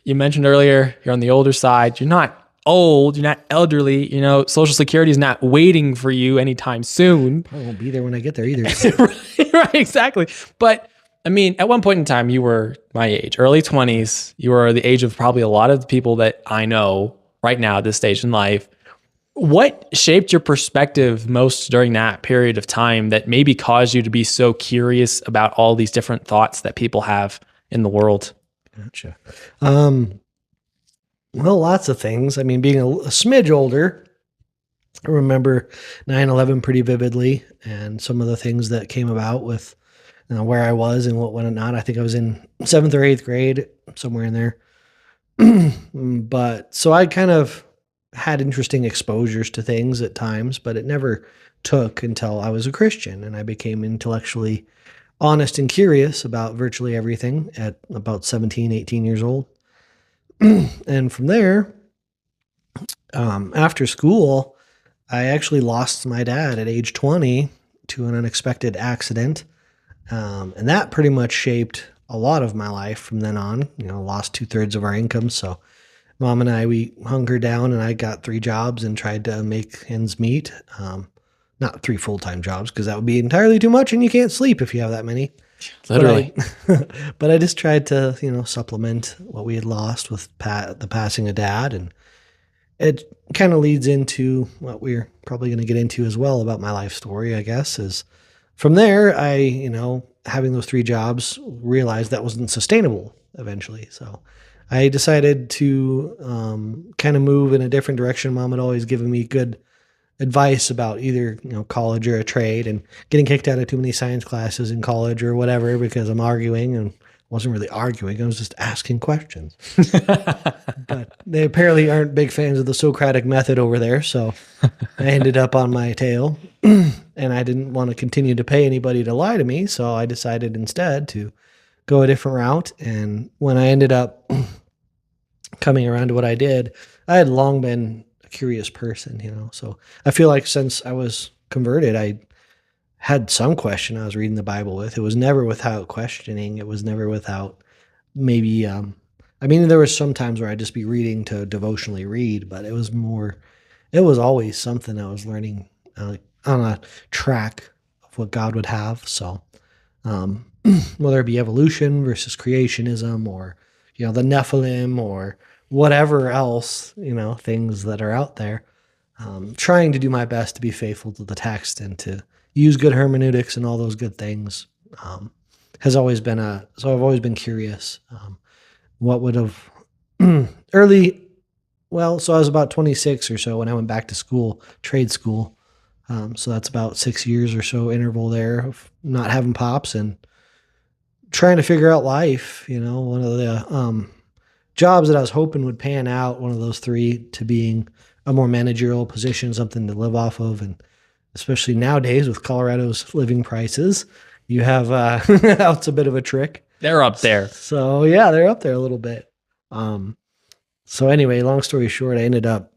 you mentioned earlier, you're on the older side. You're not old. You're not elderly. You know, Social Security is not waiting for you anytime soon. I won't be there when I get there either. Right, exactly. But I mean, at one point in time, you were my age, early 20s. You were the age of probably a lot of the people that I know right now at this stage in life. What shaped your perspective most during that period of time that maybe caused you to be so curious about all these different thoughts that people have in the world? Gotcha. Well, lots of things. I mean, being a smidge older, I remember 9/11 pretty vividly, and some of the things that came about with where I was and what went and not. I think I was in 7th or 8th grade, somewhere in there. But so I kind of had interesting exposures to things at times, but it never took until I was a Christian and I became intellectually honest and curious about virtually everything at about 17, 18 years old. And from there, after school, I actually lost my dad at age 20 to an unexpected accident. And that pretty much shaped a lot of my life from then on. Lost 2/3 of our income. So mom and I, we hunkered down and I got 3 jobs and tried to make ends meet. Not 3 full-time jobs because that would be entirely too much and you can't sleep if you have that many. Literally. But I just tried to, supplement what we had lost with the passing of dad. And it kind of leads into what we're probably going to get into as well about my life story, I guess, is from there, I, having those 3 jobs, realized that wasn't sustainable eventually. So I decided to kind of move in a different direction. Mom had always given me good advice about either, college or a trade, and getting kicked out of too many science classes in college or whatever because I'm arguing, and wasn't really arguing. I was just asking questions. But they apparently aren't big fans of the Socratic method over there. So I ended up on my tail and I didn't want to continue to pay anybody to lie to me. So I decided instead to go a different route. And when I ended up coming around to what I did, I had long been a curious person, so I feel like since I was converted, I had some question I was reading the Bible with. It was never without questioning. It was never without maybe, there was some times where I'd just be reading to devotionally read, but it was always something I was learning on a track of what God would have. So, whether it be evolution versus creationism or, the Nephilim or whatever else, things that are out there, trying to do my best to be faithful to the text and to use good hermeneutics and all those good things, has always been so I've always been curious, what would have so I was about 26 or so when I went back to school, trade school. So that's about 6 years or so interval there of not having pops and trying to figure out life. One of the jobs that I was hoping would pan out, one of those 3 to being a more managerial position, something to live off of. And especially nowadays with Colorado's living prices, you have, it's a bit of a trick. They're up there. So yeah, they're up there a little bit. So anyway, long story short, I ended up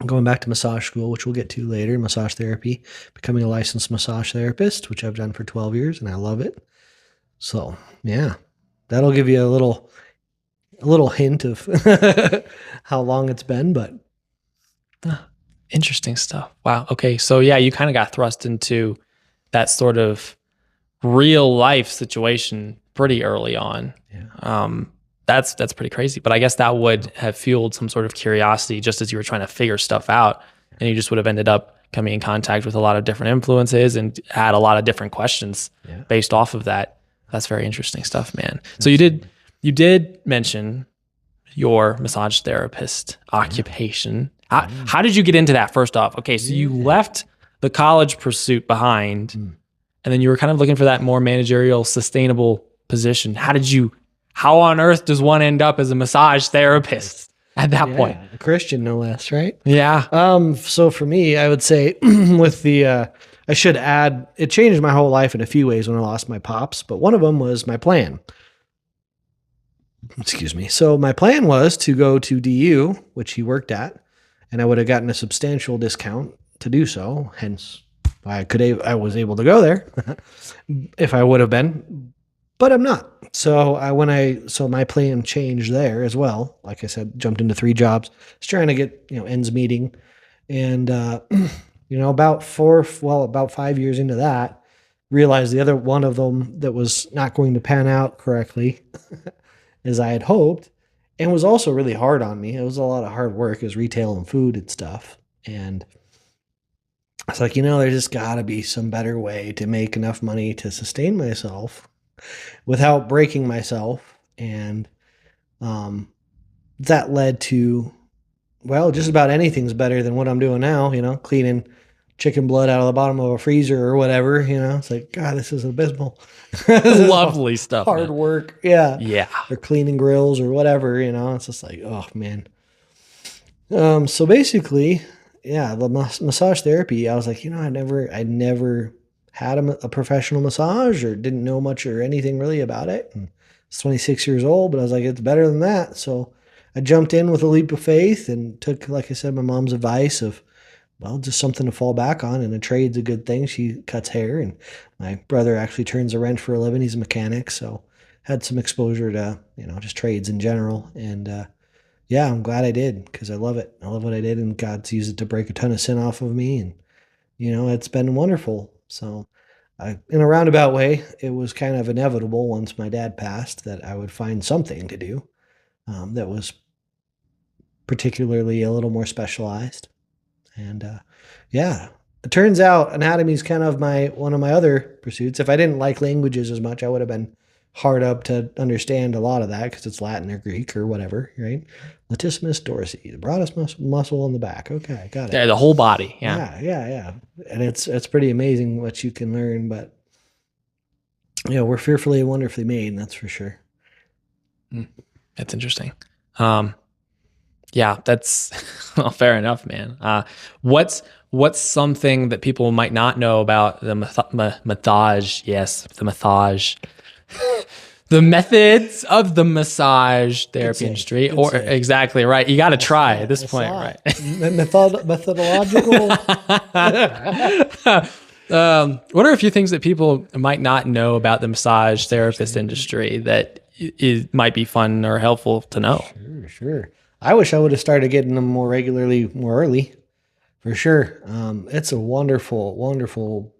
going back to massage school, which we'll get to later, massage therapy, becoming a licensed massage therapist, which I've done for 12 years and I love it. So yeah, that'll give you a little hint of how long it's been, but interesting stuff. Wow. Okay. So yeah, you kind of got thrust into that sort of real life situation pretty early on. yeah. That's pretty crazy, but I guess that would have fueled some sort of curiosity just as you were trying to figure stuff out, and you just would have ended up coming in contact with a lot of different influences and had a lot of different questions based off of that. That's very interesting stuff, man. So you did mention your massage therapist occupation. How did you get into that first off? Okay, so you left the college pursuit behind, and then you were kind of looking for that more managerial, sustainable position. How on earth does one end up as a massage therapist at that point? A Christian, no less, right? Yeah. So for me, I would say with the, I should add, it changed my whole life in a few ways when I lost my pops, but one of them was my plan. Excuse me. So my plan was to go to DU, which he worked at, and I would have gotten a substantial discount to do so. Hence, I was able to go there if I would have been. but I'm not. So so my plan changed there as well. Like I said, jumped into 3 jobs, just trying to get, ends meeting. And, about 5 years into that, realized the other one of them that was not going to pan out correctly as I had hoped, and was also really hard on me. It was a lot of hard work. It was retail and food and stuff. And I was like, there's just got to be some better way to make enough money to sustain myself without breaking myself. And that led to, well, just about anything's better than what I'm doing now, cleaning chicken blood out of the bottom of a freezer or whatever, It's like, God, this is abysmal. This is Lovely stuff. hard Man. work. Yeah. Yeah. Or cleaning grills or whatever, It's just like, oh, man. So basically, yeah, the massage therapy, I was like, I never had a professional massage or didn't know much or anything really about it. And I was 26 years old, but I was like, it's better than that. So I jumped in with a leap of faith and took, like I said, my mom's advice of, well, just something to fall back on. And a trade's a good thing. She cuts hair, and my brother actually turns a wrench for a living. He's a mechanic. So had some exposure to, just trades in general. And, yeah, I'm glad I did because I love it. I love what I did, and God's used it to break a ton of sin off of me. And, it's been wonderful. So in a roundabout way, it was kind of inevitable once my dad passed that I would find something to do that was particularly a little more specialized. And yeah, it turns out anatomy is kind of one of my other pursuits. If I didn't like languages as much, I would have been hard up to understand a lot of that because it's Latin or Greek or whatever, right? Latissimus dorsi, the broadest muscle in the back. Okay, got it. Yeah, the whole body. Yeah. Yeah. And it's pretty amazing what you can learn, but we're fearfully and wonderfully made, and that's for sure. That's interesting. Yeah, that's well, fair enough, man. What's something that people might not know about the massage? Yes, the massage. The methods of the massage therapy industry, or exactly right. You got to try at this point, right? Methodological. What are a few things that people might not know about the massage therapist industry that might be fun or helpful to know? Sure. I wish I would have started getting them more regularly, more early, for sure. It's a wonderful, wonderful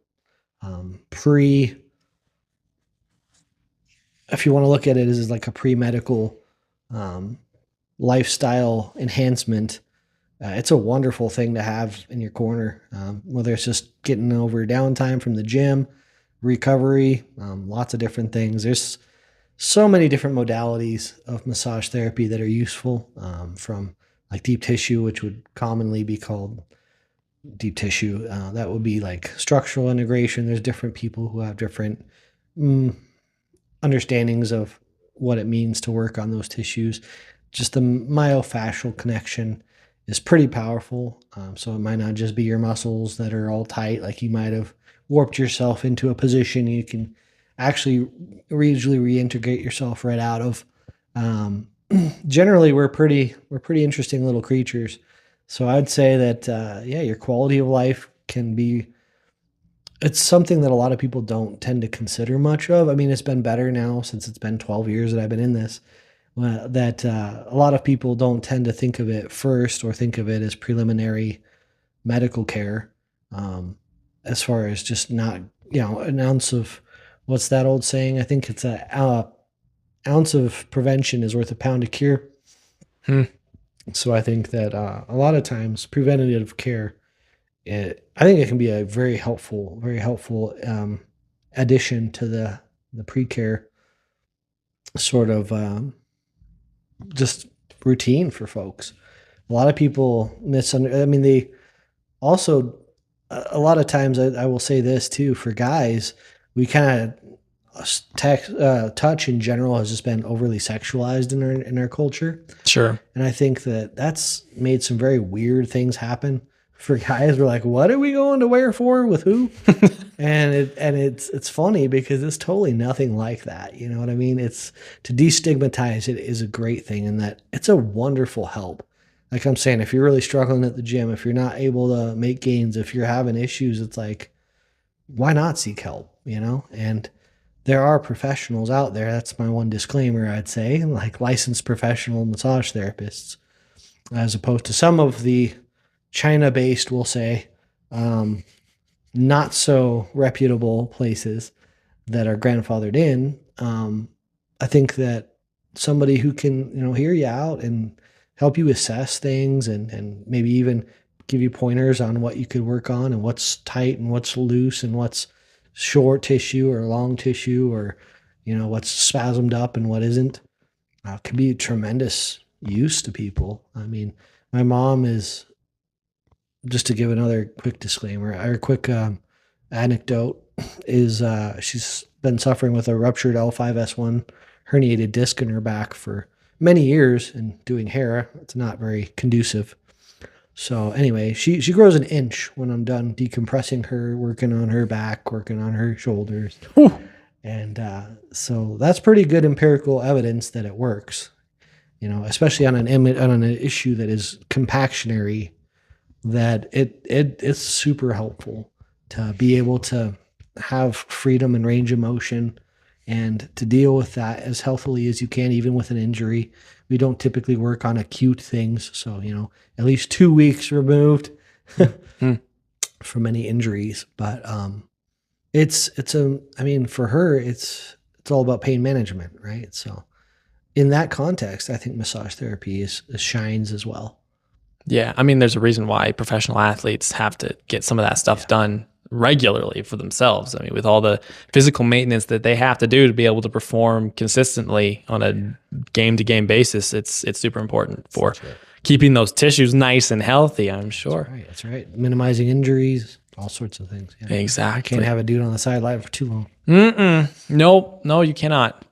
if you want to look at it as like a pre-medical lifestyle enhancement, it's a wonderful thing to have in your corner, whether it's just getting over downtime from the gym, recovery, lots of different things. There's so many different modalities of massage therapy that are useful, from like deep tissue, which would commonly be called deep tissue. That would be like structural integration. There's different people who have different understandings of what it means to work on those tissues. Just the myofascial connection is pretty powerful. So it might not just be your muscles that are all tight, like you might have warped yourself into a position you can actually usually reintegrate yourself right out of. Generally, we're pretty interesting little creatures. So I'd say that, your quality of life can be, it's something that a lot of people don't tend to consider much of. I mean, it's been better now since it's been 12 years that I've been in this, that a lot of people don't tend to think of it first or think of it as preliminary medical care, as far as just not, an ounce of, what's that old saying? I think it's a ounce of prevention is worth a pound of cure. So I think that a lot of times preventative care, I think it can be a very helpful addition to the pre-care sort of just routine for folks. A lot of people they also, a lot of times I will say this too, for guys, we kind of touch in general has just been overly sexualized in our culture. Sure. And I think that that's made some very weird things happen for guys. We're like, what are we going to wear for with who? and it's funny because it's totally nothing like that. You know what I mean? It's to destigmatize it is a great thing, and that it's a wonderful help. Like I'm saying, if you're really struggling at the gym, if you're not able to make gains, if you're having issues, it's like, why not seek help? And there are professionals out there. That's my one disclaimer, I'd say, like licensed professional massage therapists, as opposed to some of the China-based, we'll say, not so reputable places that are grandfathered in. I think that somebody who can, hear you out and help you assess things and maybe even give you pointers on what you could work on and what's tight and what's loose and what's short tissue or long tissue, or, what's spasmed up and what isn't, can be tremendous use to people. I mean, my mom is, just to give another quick disclaimer, or quick anecdote, is she's been suffering with a ruptured L5S1 herniated disc in her back for many years and doing hair. It's not very conducive. So anyway, she grows an inch when I'm done decompressing her, working on her back, working on her shoulders. Whew. And so that's pretty good empirical evidence that it works, especially on an issue that is compactionary, that it's super helpful to be able to have freedom and range of motion and to deal with that as healthily as you can, even with an injury. We don't typically work on acute things. So, at least 2 weeks removed from any injuries. But for her, it's all about pain management, right? So in that context, I think massage therapy shines as well. Yeah. I mean, there's a reason why professional athletes have to get some of that stuff done regularly for themselves. I mean, with all the physical maintenance that they have to do to be able to perform consistently on a game-to-game basis, it's super important for keeping those tissues nice and healthy, I'm sure. That's right. Minimizing injuries, all sorts of things. Yeah. Exactly. Can't have a dude on the sideline for too long. Nope. No, you cannot.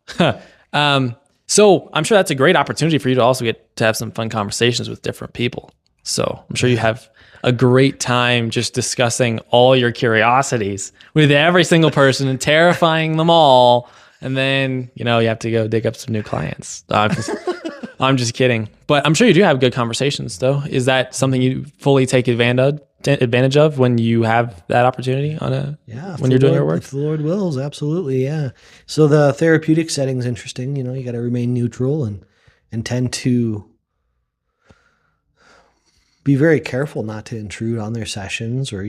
So I'm sure that's a great opportunity for you to also get to have some fun conversations with different people. So I'm sure you have a great time just discussing all your curiosities with every single person and terrifying them all. And then, you have to go dig up some new clients. I'm just kidding. But I'm sure you do have good conversations, though. Is that something you fully take advantage of when you have that opportunity when you're doing your work? If the Lord wills, absolutely, yeah. So the therapeutic setting is interesting. You got to remain neutral and tend to be very careful not to intrude on their sessions or,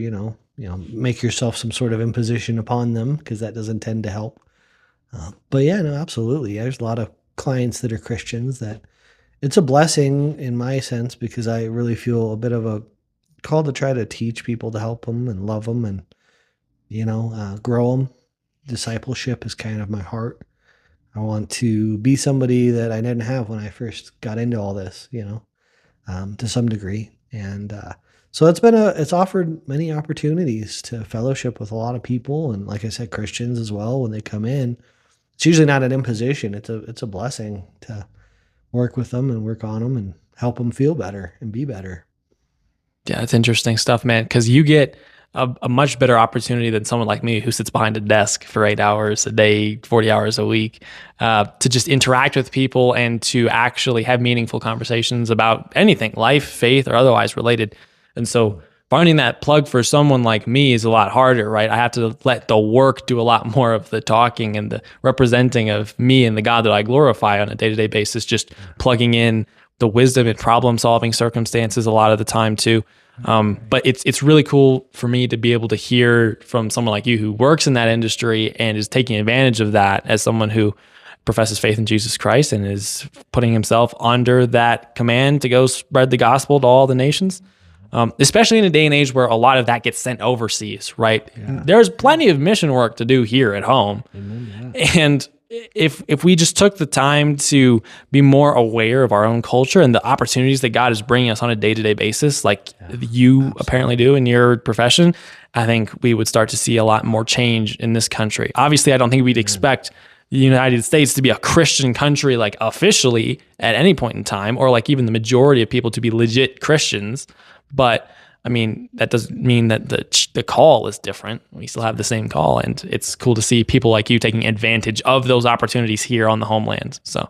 make yourself some sort of imposition upon them, because that doesn't tend to help. But yeah, no, absolutely. There's a lot of clients that are Christians that it's a blessing in my sense, because I really feel a bit of a call to try to teach people, to help them and love them and, grow them. Discipleship is kind of my heart. I want to be somebody that I didn't have when I first got into all this, to some degree. And so it's offered many opportunities to fellowship with a lot of people. And like I said, Christians as well, when they come in, it's usually not an imposition. It's a blessing to work with them and work on them and help them feel better and be better. Yeah, that's interesting stuff, man, because you get a much better opportunity than someone like me who sits behind a desk for 8 hours a day, 40 hours a week, to just interact with people and to actually have meaningful conversations about anything, life, faith, or otherwise related. And so finding that plug for someone like me is a lot harder, right? I have to let the work do a lot more of the talking and the representing of me and the God that I glorify on a day-to-day basis, just plugging in the wisdom and problem-solving circumstances a lot of the time too. But it's really cool for me to be able to hear from someone like you who works in that industry and is taking advantage of that as someone who professes faith in Jesus Christ and is putting himself under that command to go spread the gospel to all the nations. Especially in a day and age where a lot of that gets sent overseas, right? Yeah. There's plenty of mission work to do here at home. Amen, yeah. And if we just took the time to be more aware of our own culture and the opportunities that God is bringing us on a day-to-day basis, like you apparently do in your profession, I think we would start to see a lot more change in this country. Obviously, I don't think we'd expect the United States to be a Christian country, like officially at any point in time, or like even the majority of people to be legit Christians. But I mean, that doesn't mean that the call is different. We still have the same call, and it's cool to see people like you taking advantage of those opportunities here on the homeland. So